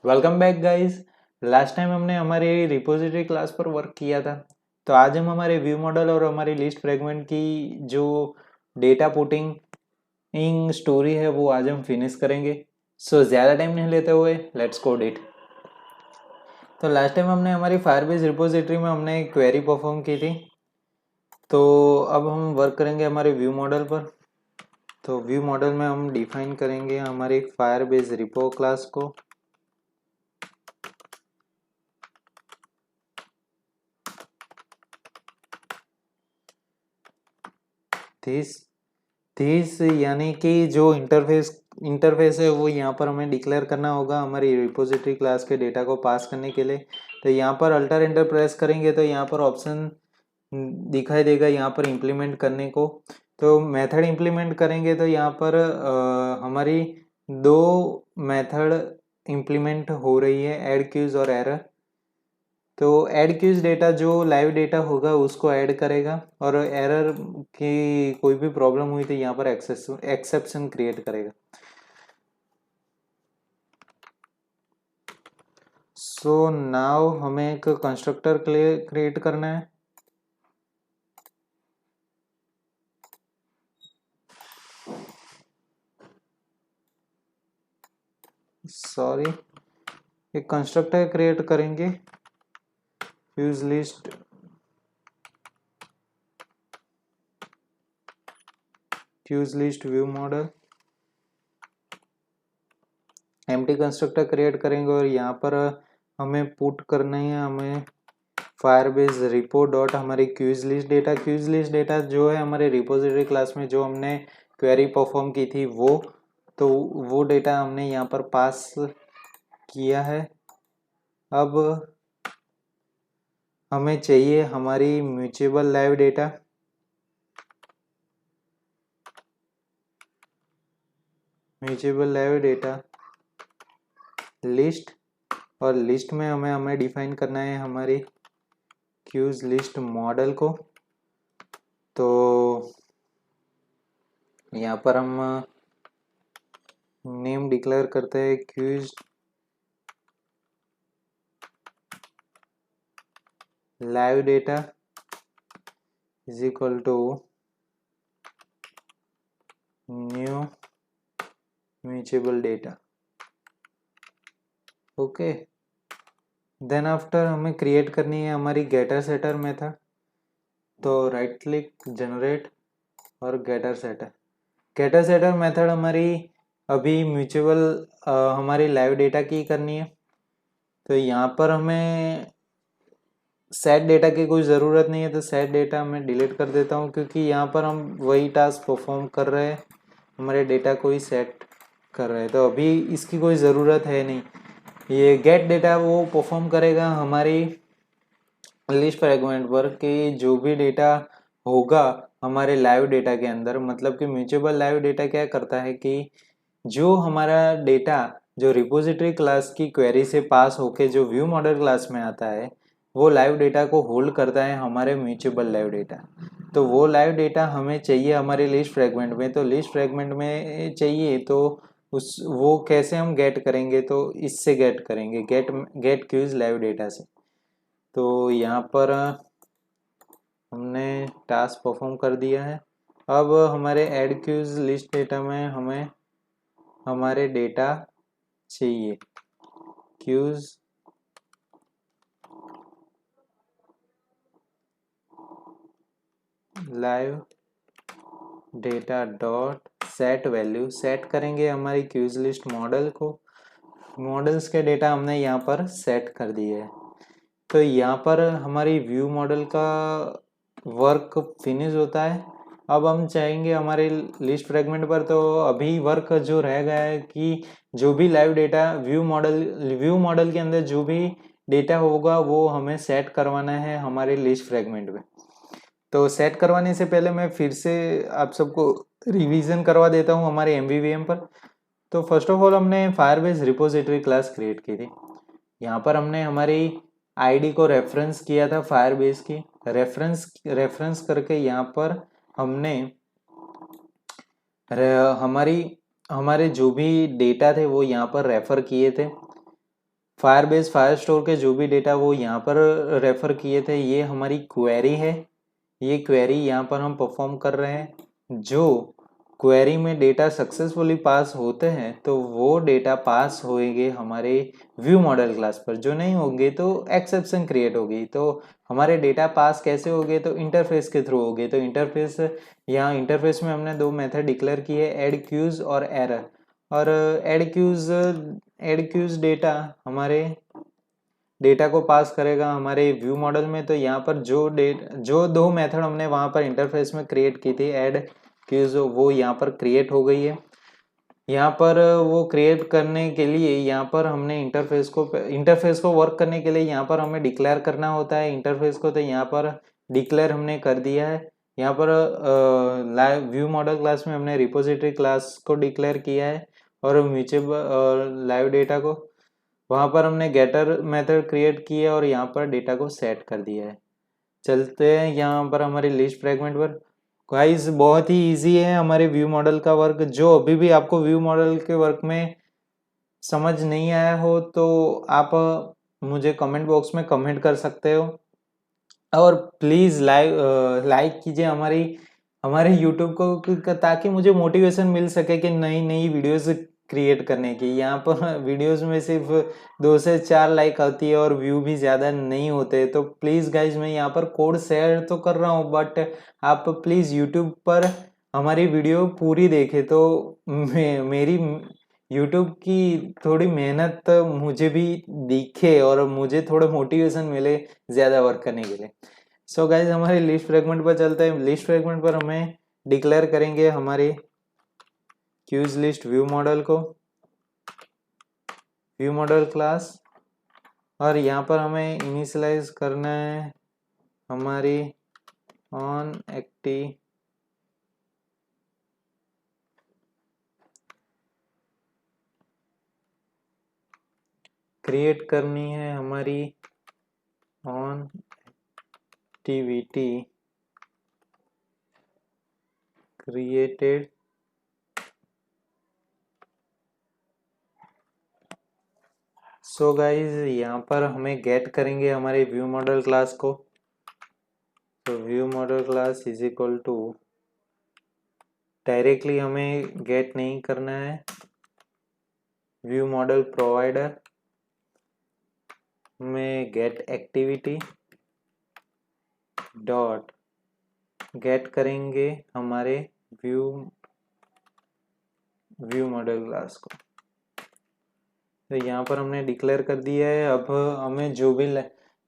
Welcome back guys. Last time हमने हमारी repository class पर वर्क किया था। तो आज हम हमारे व्यू मॉडल और हमारी लिस्ट फ्रेगमेंट की जो डेटा पुटिंग इन स्टोरी है वो आज हम फिनिश करेंगे। सो ज़्यादा टाइम नहीं लेते हुए लेट्स कोड इट। तो लास्ट टाइम हमने हमारी फायरबेस रिपोजिटरी में हमने एक क्वेरी परफॉर्म की थी। तो अब हम वर्क करेंगे हमारे व्यू मॉडल पर। तो व्यू मॉडल में हम डिफाइन करेंगे हमारी फायरबेस रिपो क्लास को। दिस दिस यानी कि जो इंटरफेस है वो यहाँ पर हमें डिक्लेयर करना होगा हमारी रिपोजिटरी क्लास के डेटा को पास करने के लिए। तो यहाँ पर अल्टर एंटर प्रेस करेंगे तो यहाँ पर ऑप्शन दिखाई देगा यहाँ पर इम्प्लीमेंट करने को। तो मेथड इम्प्लीमेंट करेंगे तो यहाँ पर हमारी दो मेथड इम्प्लीमेंट हो रही है, ऐड क्यूज और एरर। तो ऐड क्यूज डेटा जो लाइव डेटा होगा उसको ऐड करेगा और एरर की कोई भी प्रॉब्लम हुई तो यहाँ पर एक्सेप्शन क्रिएट करेगा। सो नाउ हमें एक कंस्ट्रक्टर क्रिएट करना है। सॉरी, एक कंस्ट्रक्टर क्रिएट करेंगे use list view model. Empty constructor create करेंगे और यहाँ पर हमें पुट करना है हमें फायरबेस रिपो डॉट हमारी क्यूज लिस्ट डेटा जो है हमारे रिपोजिटरी क्लास में जो हमने क्वेरी परफॉर्म की थी वो, तो वो डेटा हमने यहाँ पर पास किया है। अब हमें चाहिए हमारी म्यूचुअल लाइव डेटा। लिस्ट, और लिस्ट में हमें डिफाइन करना है हमारी क्यूज लिस्ट मॉडल को। तो यहाँ पर हम नेम डिक्लेयर करते हैं quiz live data is equal to new mutual data. Okay, then after हमें क्रिएट करनी है हमारी गेटर सेटर मेथड। तो राइट क्लिक जनरेट और गेटर सेटर मेथड हमारी अभी म्यूचुअल हमारी लाइव डेटा की करनी है। तो यहाँ पर हमें सेट डेटा की कोई ज़रूरत नहीं है, तो सेट डेटा मैं डिलीट कर देता हूँ क्योंकि यहाँ पर हम वही टास्क परफॉर्म कर रहे हैं, हमारे डेटा को ही सेट कर रहे हैं, तो अभी इसकी कोई ज़रूरत है नहीं। ये गेट डेटा वो परफॉर्म करेगा हमारी लिस्ट फ्रेगमेंट पर कि जो भी डेटा होगा हमारे लाइव डेटा के अंदर, मतलब कि म्यूचुअल लाइव डेटा क्या करता है कि जो हमारा डेटा जो रिपोजिटरी क्लास की क्वेरी से पास होके जो व्यू मॉडल क्लास में आता है वो लाइव डेटा को होल्ड करता है हमारे म्यूचुअल लाइव डेटा। तो वो लाइव डेटा हमें चाहिए हमारे लिस्ट फ्रेगमेंट में। तो लिस्ट फ्रेगमेंट में चाहिए तो उस वो कैसे हम गेट करेंगे, तो इससे गेट करेंगे, गेट क्यूज लाइव डेटा से। तो यहाँ पर हमने टास्क परफॉर्म कर दिया है। अब हमारे ऐड क्यूज लिस्ट डेटा में हमें हमारे डेटा चाहिए quiz live data dot set value. Set करेंगे हमारी क्यूज लिस्ट मॉडल को। मॉडल्स के डेटा हमने यहाँ पर सेट कर दिए है। तो यहाँ पर हमारी व्यू मॉडल का वर्क फिनिश होता है। अब हम चाहेंगे हमारे लिस्ट फ्रेगमेंट पर, तो अभी वर्क जो रह गया है कि जो भी लाइव डेटा व्यू मॉडल के अंदर जो भी डेटा होगा वो हमें सेट करवाना है हमारे लिस्ट फ्रेगमेंट में। तो सेट करवाने से पहले मैं फिर से आप सबको रिवीजन करवा देता हूँ हमारे MVVM पर। तो फर्स्ट ऑफ ऑल हमने फायरबेस रिपोजिटरी क्लास क्रिएट की थी। यहाँ पर हमने हमारी आईडी को रेफरेंस किया था फायरबेस की। रेफरेंस करके यहाँ पर हमने हमारी हमारे जो भी डेटा थे वो यहाँ पर रेफर किए थे। फायरबेस फायरस्टोर के जो भी डेटा वो यहाँ पर रेफर किए थे, ये हमारी क्वेरी है। ये क्वेरी यहाँ पर हम परफॉर्म कर रहे हैं। जो क्वेरी में डेटा सक्सेसफुली पास होते हैं तो वो डेटा पास होंगे हमारे व्यू मॉडल क्लास पर, जो नहीं होंगे तो एक्सेप्शन क्रिएट होगी। तो हमारे डेटा पास कैसे होंगे, तो इंटरफेस के थ्रू होंगे। तो इंटरफेस, यहाँ इंटरफेस में हमने दो मेथड डिक्लेयर किए, ऐड क्यूज और एरर। और ऐड क्यूज डेटा हमारे डेटा को पास करेगा हमारे व्यू मॉडल में। तो यहाँ पर जो दो मेथड हमने वहाँ पर इंटरफेस में क्रिएट की थी, ऐड क्यूज, वो यहाँ पर क्रिएट हो गई है। यहाँ पर वो क्रिएट करने के लिए यहाँ पर हमने इंटरफेस को वर्क करने के लिए यहाँ पर हमें डिक्लेयर करना होता है इंटरफेस को। तो यहाँ पर डिक्लेयर हमने कर दिया है। यहाँ पर लाइव व्यू मॉडल क्लास में हमने रिपोजिटरी क्लास को डिक्लेयर किया है, और म्यूचुअल लाइव डेटा को वहाँ पर हमने गेटर मेथड क्रिएट की है और यहाँ पर डेटा को सेट कर दिया है। चलते हैं यहाँ पर हमारी लिस्ट फ्रेगमेंट पर। गाइस बहुत ही इजी है हमारे व्यू मॉडल का वर्क। जो अभी भी आपको व्यू मॉडल के वर्क में समझ नहीं आया हो तो आप मुझे कमेंट बॉक्स में कमेंट कर सकते हो, और प्लीज़ लाइक कीजिए हमारे यूट्यूब को, ताकि मुझे मोटिवेशन मिल सके कि नई नई वीडियोस क्रिएट करने की। यहाँ पर वीडियोस में सिर्फ 2 से 4 लाइक आती है और व्यू भी ज़्यादा नहीं होते। तो प्लीज़ गाइज, मैं यहाँ पर कोड शेयर तो कर रहा हूँ, बट आप प्लीज़ यूट्यूब पर हमारी वीडियो पूरी देखें तो मेरी यूट्यूब की थोड़ी मेहनत मुझे भी दिखे और मुझे थोड़ा मोटिवेशन मिले ज़्यादा वर्क करने के लिए। सो गाइज, हमारे लिस्ट फ्रेगमेंट पर चलते हैं। लिस्ट फ्रेगमेंट पर हमें डिक्लेयर करेंगे हमारे क्यूज लिस्ट व्यू मॉडल को, व्यू मॉडल क्लास, और यहाँ पर हमें इनिशियलाइज करना है हमारी ऑन एक्टिव क्रिएट करनी है हमारी on activity created so guys, यहाँ पर हमें गेट करेंगे हमारे व्यू मॉडल क्लास को। तो view model class is equal to, directly हमें गेट नहीं करना है, व्यू मॉडल प्रोवाइडर में गेट एक्टिविटी डॉट गेट करेंगे हमारे व्यू मॉडल क्लास को। तो यहाँ पर हमने डिक्लेयर कर दिया है। अब हमें जो भी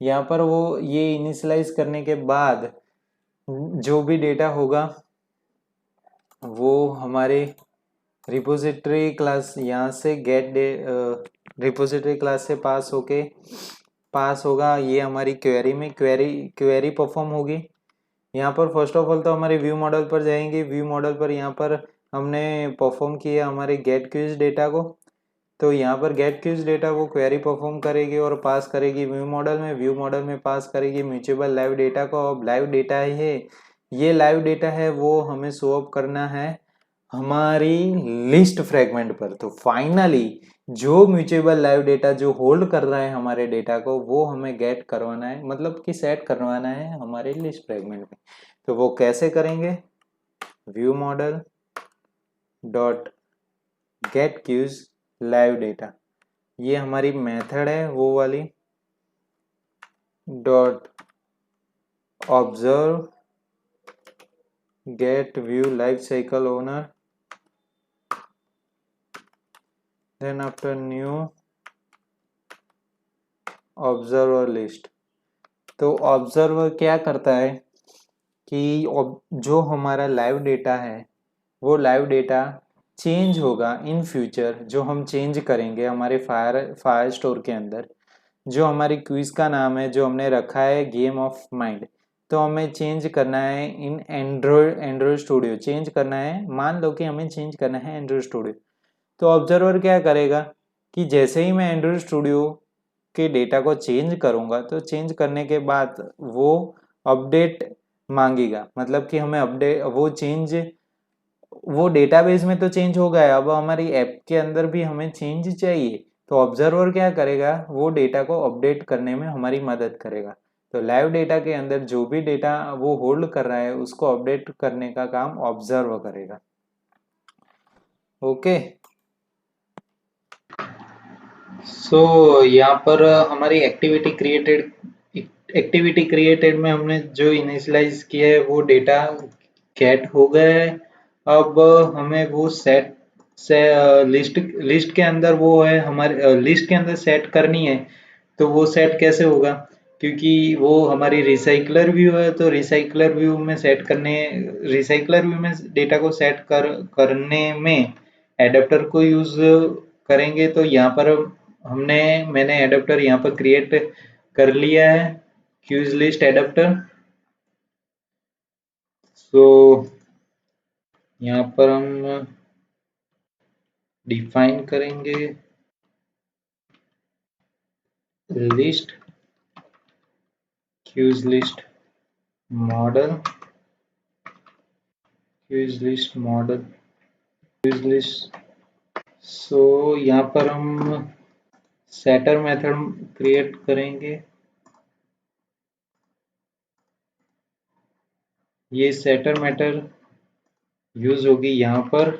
यहाँ पर वो ये इनिशियलाइज करने के बाद जो भी डेटा होगा वो हमारे रिपोजिटरी क्लास, यहाँ से गेट रिपोजिटरी क्लास से पास होगा। ये हमारी क्वेरी में क्वेरी परफॉर्म होगी। यहाँ पर फर्स्ट ऑफ ऑल तो हमारे व्यू मॉडल पर जाएंगे। व्यू मॉडल पर यहाँ पर हमने परफॉर्म किया हमारे गेट क्यूज डेटा को। तो यहाँ पर गेट क्यूज डेटा वो क्वेरी परफॉर्म करेगी और पास करेगी व्यू मॉडल में पास करेगी म्यूचुअल लाइव डेटा को। अब लाइव डेटा है, ये लाइव डेटा है, वो हमें शो अप करना है हमारी लिस्ट फ्रेगमेंट पर। तो फाइनली जो म्यूचुअल लाइव डेटा जो होल्ड कर रहा है हमारे डेटा को, वो हमें गेट करवाना है, मतलब कि सेट करवाना है हमारे लिस्ट फ्रेगमेंट में। तो वो कैसे करेंगे, view model dot get quiz live data, ये हमारी मेथड है वो वाली, dot observe get view lifecycle owner, then after new observer list. तो ऑब्जर्वर क्या करता है कि जो हमारा लाइव डेटा है वो लाइव डेटा चेंज होगा इन फ्यूचर। जो हम चेंज करेंगे हमारे फायर स्टोर के अंदर, जो हमारी क्विज का नाम है जो हमने रखा है गेम ऑफ माइंड, तो हमें चेंज करना है इन एंड्रॉयड स्टूडियो। चेंज करना है, मान लो कि हमें चेंज करना है एंड्रॉयड स्टूडियो। तो ऑब्जर्वर क्या करेगा कि जैसे ही मैं एंड्रॉयड स्टूडियो के डेटा को चेंज करूंगा, तो चेंज करने के बाद वो अपडेट मांगेगा, मतलब कि हमें अपडेट वो डेटाबेस में तो चेंज हो गया, अब हमारी ऐप के अंदर भी हमें चेंज चाहिए। तो ऑब्जर्वर क्या करेगा, वो डेटा को अपडेट करने में हमारी मदद करेगा। तो लाइव डेटा के अंदर जो भी डेटा वो होल्ड कर रहा है उसको अपडेट करने का काम ऑब्जर्वर करेगा। ओके, सो यहाँ पर हमारी एक्टिविटी क्रिएटेड में हमने जो इनिशियलाइज किया है वो डेटा गेट हो गया है। अब हमें वो सेट से लिस्ट लिस्ट के अंदर वो है हमारे लिस्ट के अंदर सेट करनी है। तो वो सेट कैसे होगा, क्योंकि वो हमारी रिसाइकलर व्यू है, तो रिसाइकलर व्यू में रिसाइकलर व्यू में डेटा को सेट करने में एडेप्टर को यूज करेंगे। तो यहाँ पर मैंने एडेप्टर यहाँ पर क्रिएट कर लिया है, क्यूज लिस्ट एडेप्टर। सो यहाँ पर हम डिफाइन करेंगे list cues list model cues list model cues list. So यहाँ पर हम सेटर मेथड क्रिएट करेंगे। ये सेटर मेथड यूज होगी यहाँ पर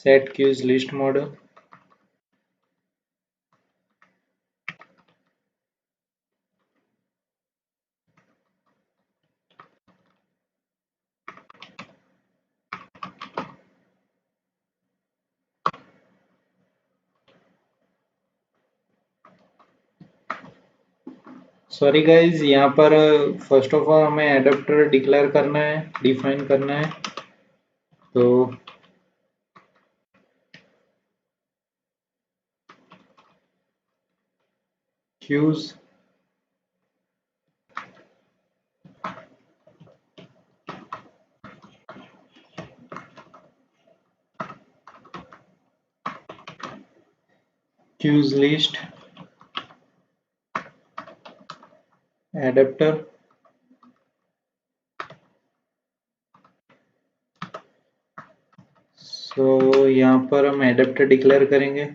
set quiz list model. Sorry guys, यहाँ पर फर्स्ट ऑफ ऑल हमें एडेप्टर डिक्लेयर करना है, डिफाइन करना है। तो quiz quiz list adapter. So यहाँ पर हम एडेप्टर डिक्लेयर करेंगे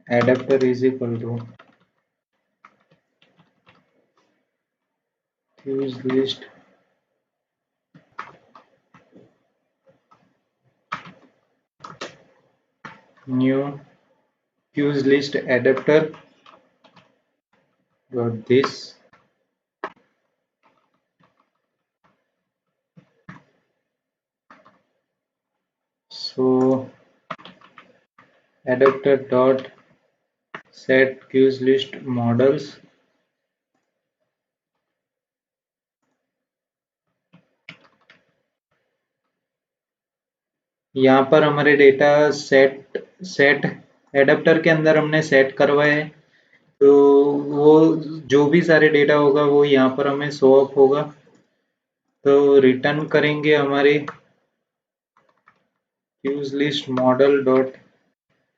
adapter is equal to quiz list new quiz list adapter dot this. So adapter dot set queues list models। यहाँ पर हमारे डेटा सेट एडेप्टर के अंदर हमने सेट करवाए हैं। तो वो जो भी सारे डेटा होगा वो यहाँ पर हमें शो अप होगा। तो रिटर्न करेंगे हमारे quiz list model dot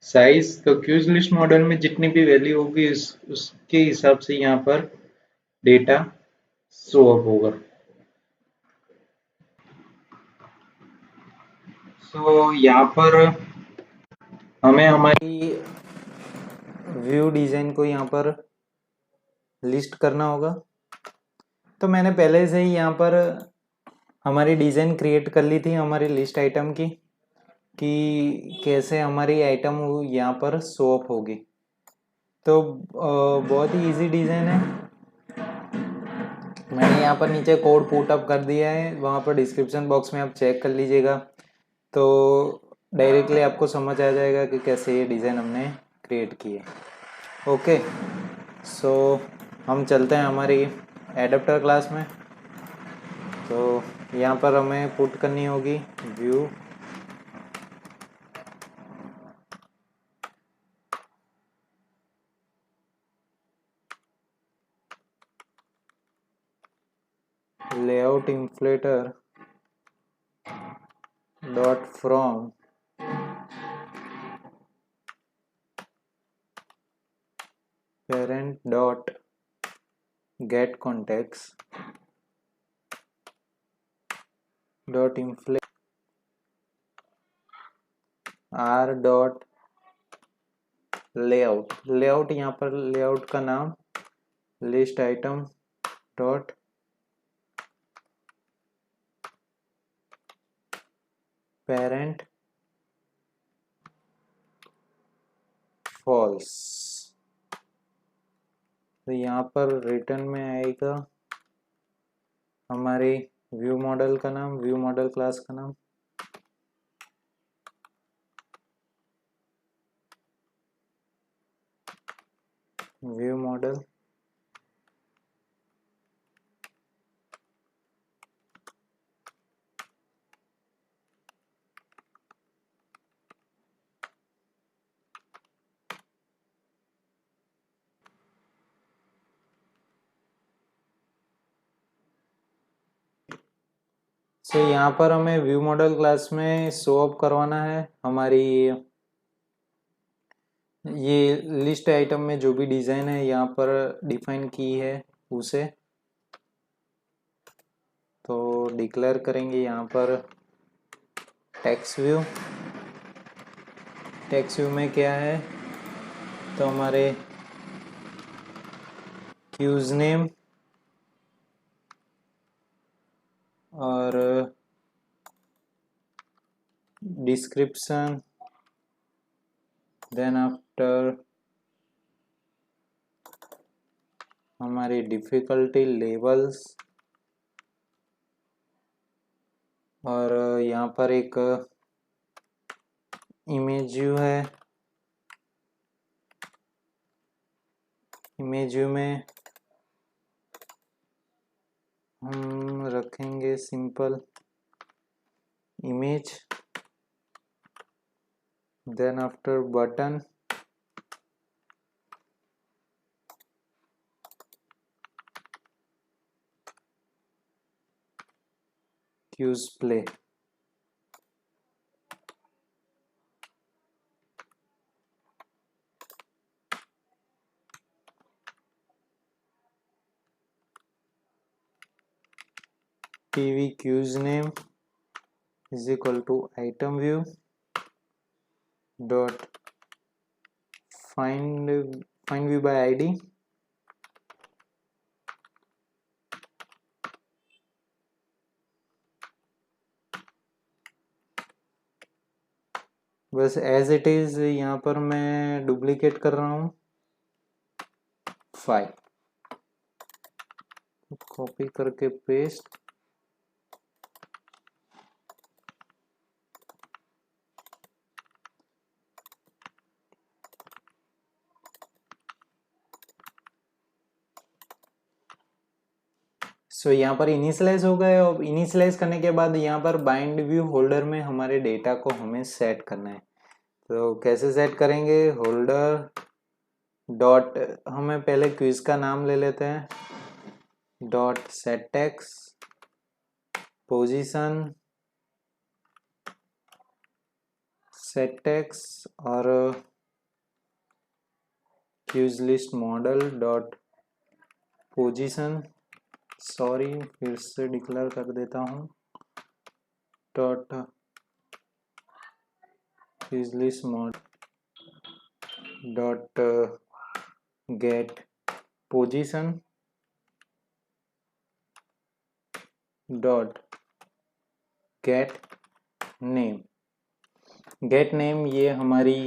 size. तो क्यूज लिस्ट मॉडल में जितनी भी वैल्यू होगी उसके हिसाब से यहाँ पर डेटा शो अप होगा। सो यहाँ पर हमें हमारी व्यू डिजाइन को यहाँ पर लिस्ट करना होगा। तो मैंने पहले से ही यहाँ पर हमारी डिजाइन क्रिएट कर ली थी हमारी लिस्ट आइटम की, कि कैसे हमारी आइटम यहाँ पर शो अप होगी। तो बहुत ही इजी डिजाइन है। मैंने यहाँ पर नीचे कोड पुट अप कर दिया है, वहाँ पर डिस्क्रिप्शन बॉक्स में आप चेक कर लीजिएगा। तो डायरेक्टली आपको समझ आ जाएगा कि कैसे ये डिज़ाइन हमने क्रिएट की है। ओके, सो हम चलते हैं हमारी एडेप्टर क्लास में। तो यहाँ पर हमें पुट करनी होगी view layout inflator dot from parent dot get context dot inflate R dot layout, layout यहाँ पर लेआउट का नाम list item dot parent false. तो यहाँ पर रिटर्न में आएगा हमारे व्यू मॉडल का नाम, व्यू मॉडल क्लास का नाम, व्यू मॉडल से यहाँ पर हमें व्यू मॉडल क्लास में शो अप करवाना है हमारी ये लिस्ट आइटम में जो भी डिज़ाइन है यहाँ पर डिफाइन की है उसे। तो डिक्लेयर करेंगे यहाँ पर टेक्स्ट व्यू, टेक्स्ट व्यू में क्या है तो हमारे यूज नेम और डिस्क्रिप्शन, देन आफ्टर हमारी डिफ़िकल्टी लेवल्स और यहाँ पर एक इमेज व्यू है, इमेज व्यू में हम रखेंगे simple image, then after button, quiz play. TV quiz name is equal to item view dot find view by id, बस एज इट इज यहाँ पर मैं डुप्लीकेट कर रहा हूँ 5, कॉपी करके पेस्ट, सो यहाँ पर इनिशियलाइज हो गए और इनिशियलाइज करने के बाद यहाँ पर बाइंड व्यू होल्डर में हमारे डेटा को हमें सेट करना है। तो कैसे सेट करेंगे, होल्डर डॉट, हमें पहले क्विज का नाम ले लेते हैं, dot set text position set text और cues list model dot position, sorry फिर से डिक्लेयर कर देता हूँ, dot cues list model dot get position dot get name. Get name ये हमारी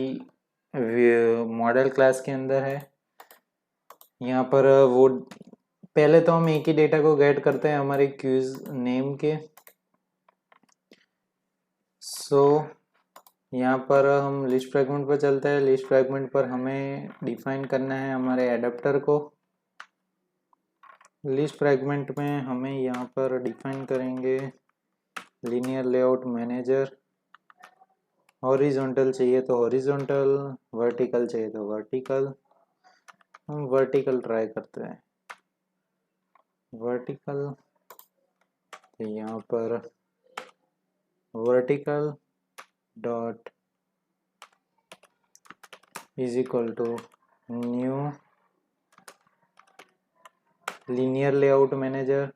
मॉडल क्लास के अंदर है। यहाँ पर वो पहले तो हम एक ही डेटा को गेट करते हैं हमारे क्यूज नेम के। सो यहाँ पर हम लिस्ट फ्रैगमेंट पर चलते हैं। लिस्ट फ्रैगमेंट पर हमें डिफाइन करना है हमारे एडाप्टर को। लिस्ट फ्रैगमेंट में हमें यहाँ पर डिफाइन करेंगे लीनियर लेआउट मैनेजर, हॉरिजॉन्टल चाहिए तो हॉरिजॉन्टल, वर्टिकल चाहिए तो वर्टिकल। हम वर्टिकल ट्राई करते हैं, वर्टिकल, तो यहाँ पर vertical dot is equal to new linear layout manager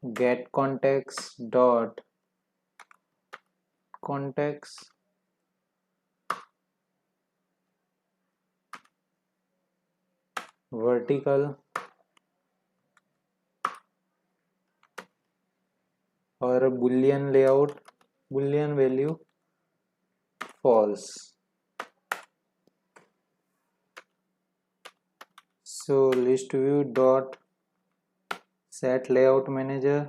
get context dot context vertical और boolean layout, boolean value false. So list view dot set layout manager,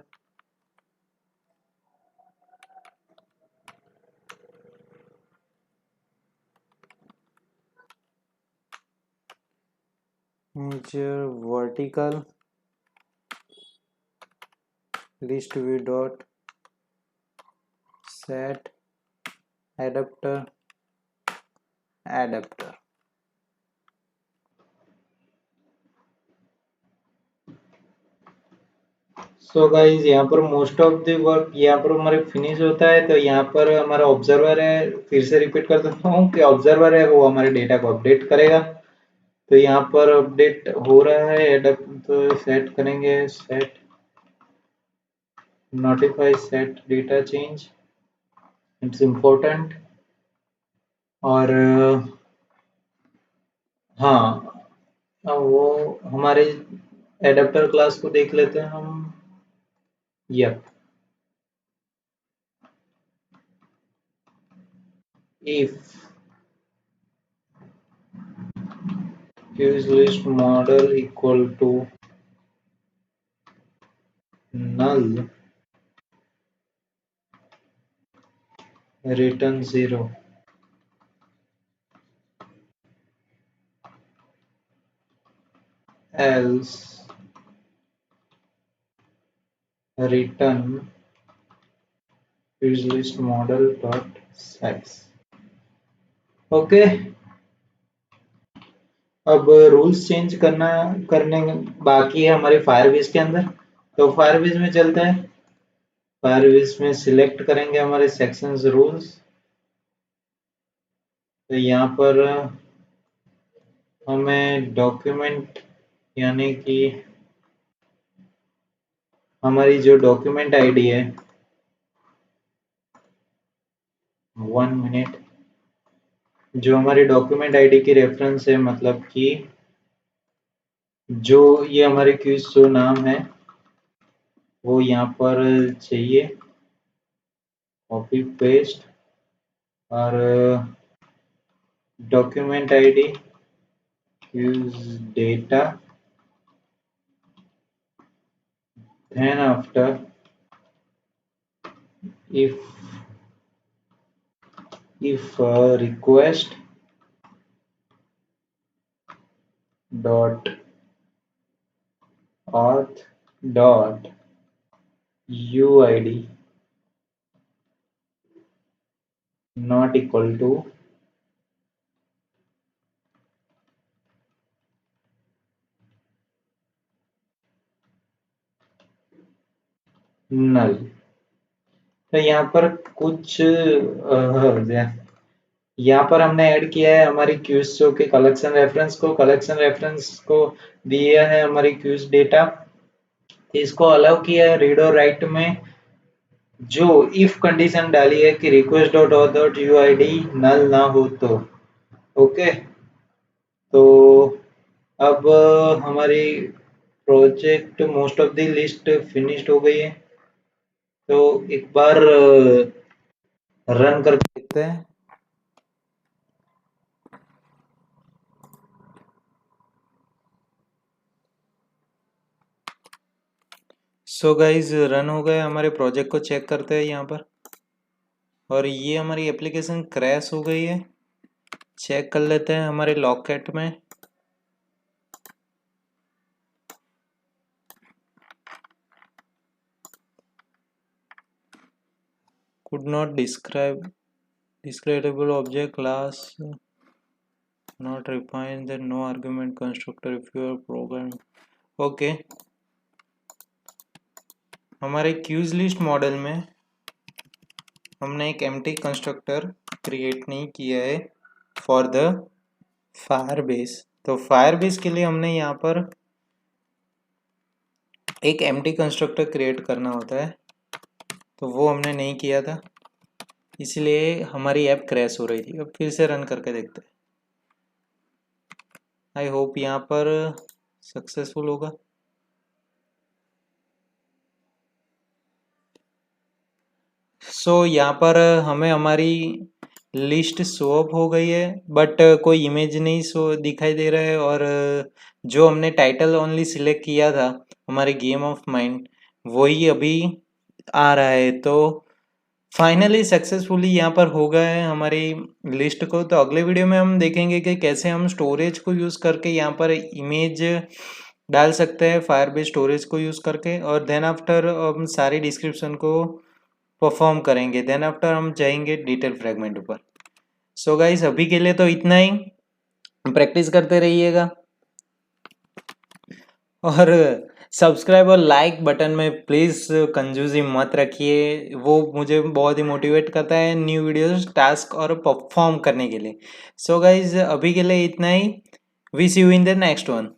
manager vertical, list view dot set adapter, adapter. So guys यहाँ पर most of the work यहाँ पर हमारे finish होता है। तो यहाँ पर हमारा ऑब्जर्वर है, फिर से रिपीट कर देता हूँ कि ऑब्जर्वर है वो हमारे डेटा को अपडेट करेगा। तो यहाँ पर अपडेट हो रहा है, तो सेट करेंगे set notify set data change, it's important. और हाँ, वो हमारे एडेप्टर क्लास को देख लेते हैं हम। Yup, if use list model equal to null, return 0, else return use list model dot size। Okay, अब रूल्स चेंज करने बाकी है हमारे फायरबेस के अंदर। तो फायरबेस में चलते हैं। फायरबेस में सिलेक्ट करेंगे हमारे सेक्शंस रूल्स। तो यहाँ पर हमें डॉक्यूमेंट यानी कि हमारी जो डॉक्यूमेंट आईडी है, 1 मिनट, जो हमारी डॉक्यूमेंट आईडी की रेफरेंस है, मतलब कि जो ये हमारे क्यूज जो नाम है वो यहाँ पर चाहिए, कॉपी पेस्ट, और document ID quiz data, then after if request dot auth dot uid not equal to null। तो यहाँ पर कुछ यहाँ पर हमने ऐड किया है हमारी क्यूज के कलेक्शन रेफरेंस को दिया है हमारी क्यूज डेटा, इसको अलाउ किया है रीड और राइट में, जो इफ कंडीशन डाली है कि request dot auth dot UID null ना हो तो। ओके, तो अब हमारी project most of the list finished हो गई है। तो एक बार रन करके देखते हैं। सो गाइज रन हो गए हमारे प्रोजेक्ट को चेक करते हैं यहाँ पर, और ये हमारी एप्लीकेशन क्रैश हो गई है। चेक कर लेते हैं हमारे लॉकेट में। could not describable object class not refined, then no argument constructor if your program। Okay, हमारे क्यूज लिस्ट मॉडल में हमने एक एम्प्टी कंस्ट्रक्टर क्रिएट नहीं किया है फॉर द फायरबेस। तो फायरबेस के लिए हमने यहाँ पर एक एम्प्टी कंस्ट्रक्टर क्रिएट करना होता है, तो वो हमने नहीं किया था। इसलिए हमारी ऐप क्रैश हो रही थी। अब फिर से रन करके देखते हैं। आई होप यहाँ पर सक्सेसफुल होगा। सो यहाँ पर हमें हमारी लिस्ट शो अप हो गई है, बट कोई इमेज नहीं शो दिखाई दे रहा है। और जो हमने टाइटल ओनली सिलेक्ट किया था हमारे गेम ऑफ माइंड, वही अभी आ रहा है। तो फाइनली सक्सेसफुली यहाँ पर हो गया है हमारी लिस्ट को। तो अगले वीडियो में हम देखेंगे कि कैसे हम स्टोरेज को यूज़ करके यहाँ पर इमेज डाल सकते हैं, फायरबेस स्टोरेज को यूज़ करके। और देन आफ्टर हम सारी डिस्क्रिप्शन को परफॉर्म करेंगे। देन आफ्टर हम जाएंगे डिटेल फ्रेगमेंट ऊपर। सो गाइस अभी के लिए तो इतना ही, प्रैक्टिस करते रहिएगा। और सब्सक्राइब और लाइक बटन में प्लीज़ कंजूसी मत रखिए, वो मुझे बहुत ही मोटिवेट करता है न्यू वीडियोस टास्क और परफॉर्म करने के लिए। सो गाइज अभी के लिए इतना ही। Wish you in the next one.